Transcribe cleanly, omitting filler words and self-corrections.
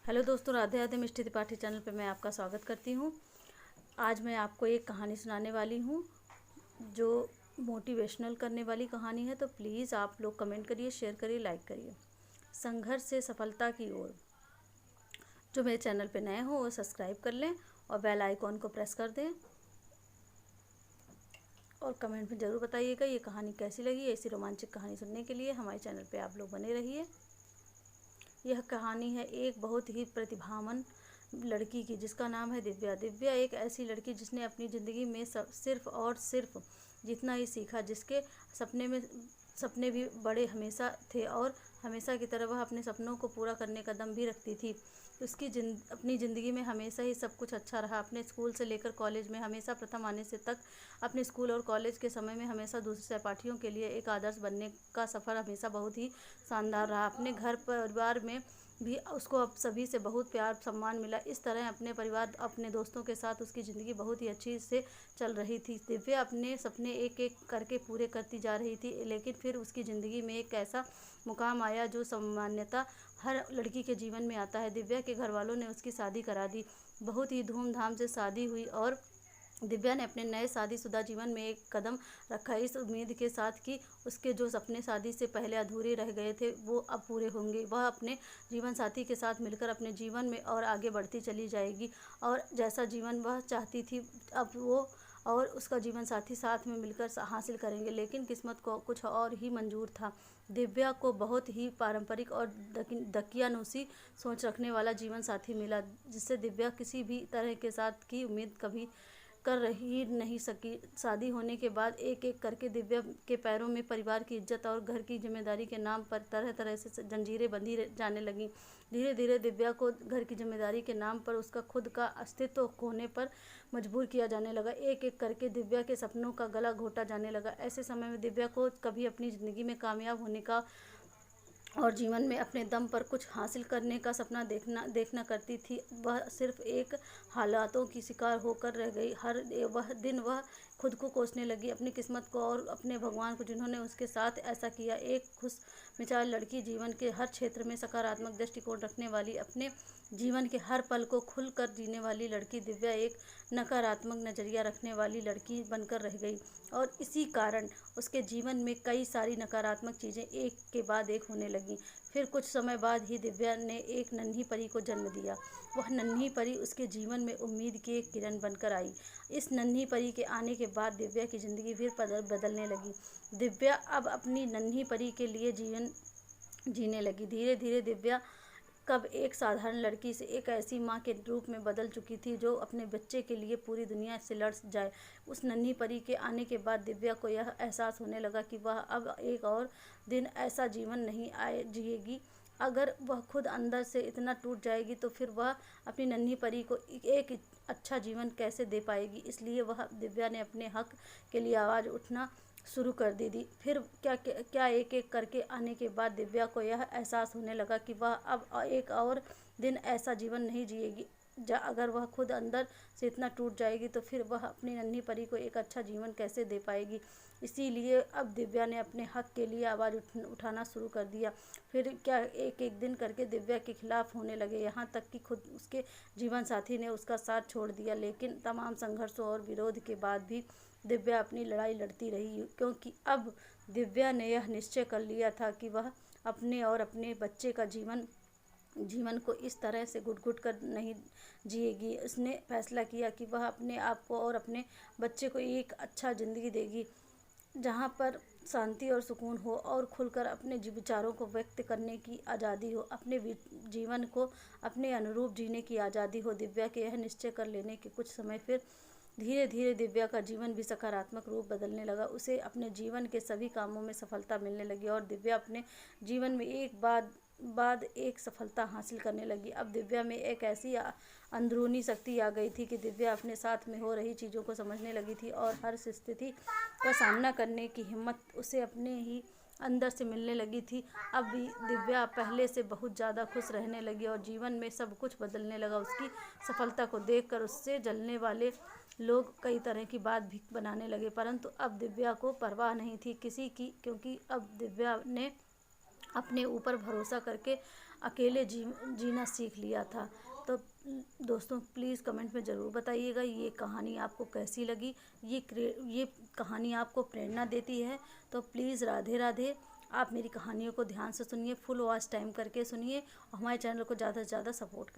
Hello दोस्तों, राधे राधे। मिष्टी Tripathi channel पे मैं आपका स्वागत करती हूँ। आज मैं आपको एक कहानी सुनाने वाली हूँ जो मोटिवेशनल करने वाली कहानी है। तो प्लीज़ आप लोग कमेंट करिए, शेयर करिए, लाइक करिए। संघर्ष से सफलता की ओर। जो मेरे चैनल पे नए हो वो सब्सक्राइब कर लें और बेल आइकॉन को प्रेस कर दें। और कमेंट में ज़रूर बताइएगा ये कहानी कैसी लगी। ऐसी रोमांचक कहानी सुनने के लिए हमारे चैनल पर आप लोग बने रहिए। यह कहानी है एक बहुत ही प्रतिभावान लड़की की, जिसका नाम है दिव्या। दिव्या एक ऐसी लड़की जिसने अपनी ज़िंदगी में सिर्फ और सिर्फ जितना ही सीखा, जिसके सपने भी बड़े हमेशा थे और हमेशा की तरह वह अपने सपनों को पूरा करने का दम भी रखती थी। उसकी अपनी ज़िंदगी में हमेशा ही सब कुछ अच्छा रहा। अपने स्कूल से लेकर कॉलेज में हमेशा प्रथम आने से तक, अपने स्कूल और कॉलेज के समय में हमेशा दूसरे सहपाठियों के लिए एक आदर्श बनने का सफ़र हमेशा बहुत ही शानदार रहा। अपने घर परिवार में भी उसको अब सभी से बहुत प्यार सम्मान मिला। इस तरह अपने परिवार, अपने दोस्तों के साथ उसकी ज़िंदगी बहुत ही अच्छी से चल रही थी। दिव्या अपने सपने एक एक करके पूरे करती जा रही थी, लेकिन फिर उसकी ज़िंदगी में एक ऐसा मुकाम आया जो सामान्यतः हर लड़की के जीवन में आता है। दिव्या के घर वालों ने उसकी शादी करा दी। बहुत ही धूमधाम से शादी हुई और दिव्या ने अपने नए शादीशुदा जीवन में एक कदम रखा, इस उम्मीद के साथ कि उसके जो सपने शादी से पहले अधूरे रह गए थे वो अब पूरे होंगे। वह अपने जीवन साथी के साथ मिलकर अपने जीवन में और आगे बढ़ती चली जाएगी और जैसा जीवन वह चाहती थी अब वो और उसका जीवन साथी साथ में मिलकर हासिल करेंगे। लेकिन किस्मत को कुछ और ही मंजूर था। दिव्या को बहुत ही पारंपरिक और दकियानुसी सोच रखने वाला जीवन साथी मिला, जिससे दिव्या किसी भी तरह के साथ की उम्मीद कभी कर रही नहीं सकी। शादी होने के बाद एक एक करके दिव्या के पैरों में परिवार की इज्जत और घर की जिम्मेदारी के नाम पर तरह तरह से जंजीरें बंधी जाने लगीं। धीरे धीरे दिव्या को घर की जिम्मेदारी के नाम पर उसका खुद का अस्तित्व खोने पर मजबूर किया जाने लगा। एक एक करके दिव्या के सपनों का गला घोटा जाने लगा। ऐसे समय में दिव्या को कभी अपनी ज़िंदगी में कामयाब होने का और जीवन में अपने दम पर कुछ हासिल करने का सपना देखना करती थी, वह सिर्फ एक हालातों की शिकार होकर रह गई। वह दिन वह खुद को कोसने लगी, अपनी किस्मत को और अपने भगवान को, जिन्होंने उसके साथ ऐसा किया। एक खुश मिजाज लड़की, जीवन के हर क्षेत्र में सकारात्मक दृष्टिकोण रखने वाली, अपने जीवन के हर पल को खुलकर जीने वाली लड़की दिव्या एक नकारात्मक नज़रिया रखने वाली लड़की बनकर रह गई और इसी कारण उसके जीवन में कई सारी नकारात्मक चीज़ें एक के बाद एक होने लगीं। फिर कुछ समय बाद ही दिव्या ने एक नन्ही परी को जन्म दिया। वह नन्ही परी उसके जीवन में उम्मीद की एक किरण बनकर आई। इस नन्ही परी के आने के बाद दिव्या की ज़िंदगी फिर बदलने लगी। दिव्या अब अपनी नन्ही परी के लिए जीवन जीने लगी। धीरे धीरे दिव्या कब एक साधारण लड़की से एक ऐसी माँ के रूप में बदल चुकी थी जो अपने बच्चे के लिए पूरी दुनिया से लड़ जाए। उस नन्ही परी के आने के बाद दिव्या को यह एहसास होने लगा कि वह अब एक और दिन ऐसा जीवन नहीं जिएगी। अगर वह खुद अंदर से इतना टूट जाएगी तो फिर वह अपनी नन्ही परी को एक अच्छा जीवन कैसे दे पाएगी। इसलिए वह दिव्या ने अपने हक के लिए आवाज़ उठना शुरू कर दी। फिर क्या एक एक करके आने के बाद दिव्या को यह एहसास होने लगा कि वह अब एक और दिन ऐसा जीवन नहीं जिएगी। अगर वह खुद अंदर से इतना टूट जाएगी तो फिर वह अपनी नन्ही परी को एक अच्छा जीवन कैसे दे पाएगी। इसीलिए अब दिव्या ने अपने हक के लिए आवाज़ उठाना शुरू कर दिया। फिर क्या एक एक दिन करके दिव्या के खिलाफ होने लगे, यहाँ तक कि खुद उसके जीवन साथी ने उसका साथ छोड़ दिया। लेकिन तमाम संघर्षों और विरोध के बाद भी दिव्या अपनी लड़ाई लड़ती रही, क्योंकि अब दिव्या ने यह निश्चय कर लिया था कि वह अपने और अपने बच्चे का जीवन को इस तरह से घुट-घुट कर नहीं जिएगी। उसने फैसला किया कि वह अपने आप को और अपने बच्चे को एक अच्छा ज़िंदगी देगी, जहाँ पर शांति और सुकून हो और खुलकर अपने विचारों को व्यक्त करने की आज़ादी हो, अपने जीवन को अपने अनुरूप जीने की आज़ादी हो। दिव्या के यह निश्चय कर लेने के कुछ समय फिर धीरे धीरे दिव्या का जीवन भी सकारात्मक रूप बदलने लगा। उसे अपने जीवन के सभी कामों में सफलता मिलने लगी और दिव्या अपने जीवन में एक बाद एक सफलता हासिल करने लगी। अब दिव्या में एक ऐसी अंदरूनी शक्ति आ गई थी कि दिव्या अपने साथ में हो रही चीज़ों को समझने लगी थी और हर स्थिति का सामना करने की हिम्मत उसे अपने ही अंदर से मिलने लगी थी। अब भी दिव्या पहले से बहुत ज़्यादा खुश रहने लगी और जीवन में सब कुछ बदलने लगा। उसकी सफलता को देखकर उससे जलने वाले लोग कई तरह की बात भी बनाने लगे, परंतु अब दिव्या को परवाह नहीं थी किसी की, क्योंकि अब दिव्या ने अपने ऊपर भरोसा करके अकेले जीना सीख लिया था। तो दोस्तों प्लीज़ कमेंट में ज़रूर बताइएगा ये कहानी आपको कैसी लगी। ये कहानी आपको प्रेरणा देती है तो प्लीज़ राधे राधे। आप मेरी कहानियों को ध्यान से सुनिए, फुल वॉच टाइम करके सुनिए और हमारे चैनल को ज़्यादा से ज़्यादा सपोर्ट करें।